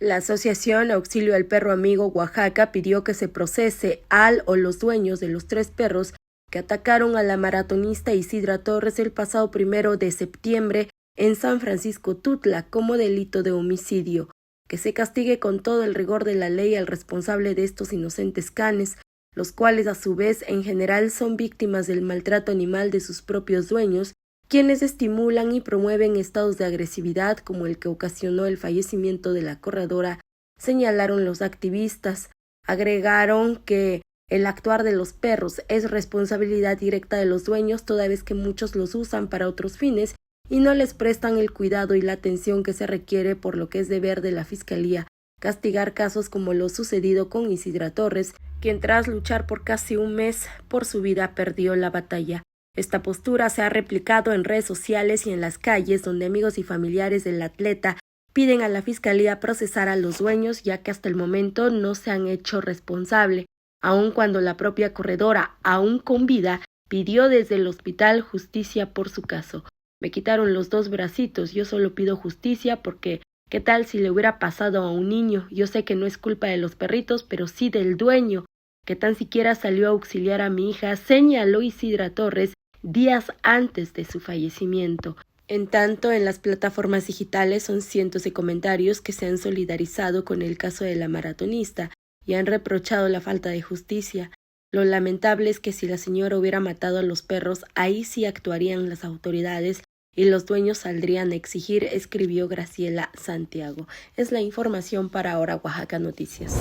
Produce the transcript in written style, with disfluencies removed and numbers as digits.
La Asociación Auxilio al Perro Amigo Oaxaca pidió que se procese al o los dueños de los 3 perros que atacaron a la maratonista Isidra Torres el pasado 1 de septiembre en San Francisco Tutla como delito de homicidio, que se castigue con todo el rigor de la ley al responsable de estos inocentes canes, los cuales a su vez en general son víctimas del maltrato animal de sus propios dueños, quienes estimulan y promueven estados de agresividad como el que ocasionó el fallecimiento de la corredora, señalaron los activistas. Agregaron que el actuar de los perros es responsabilidad directa de los dueños, toda vez que muchos los usan para otros fines y no les prestan el cuidado y la atención que se requiere, por lo que es deber de la Fiscalía castigar casos como lo sucedido con Isidra Torres, quien tras luchar por casi un mes por su vida perdió la batalla. Esta postura se ha replicado en redes sociales y en las calles, donde amigos y familiares del atleta piden a la Fiscalía procesar a los dueños, ya que hasta el momento no se han hecho responsable, aun cuando la propia corredora, aún con vida, pidió desde el hospital justicia por su caso. Me quitaron los 2 bracitos, yo solo pido justicia porque ¿qué tal si le hubiera pasado a un niño? Yo sé que no es culpa de los perritos, pero sí del dueño, que tan siquiera salió a auxiliar a mi hija, señaló Isidra Torres días antes de su fallecimiento. En tanto, en las plataformas digitales son cientos de comentarios que se han solidarizado con el caso de la maratonista y han reprochado la falta de justicia. Lo lamentable es que si la señora hubiera matado a los perros, ahí sí actuarían las autoridades y los dueños saldrían a exigir, escribió Graciela Santiago. Es la información para Ahora Oaxaca Noticias.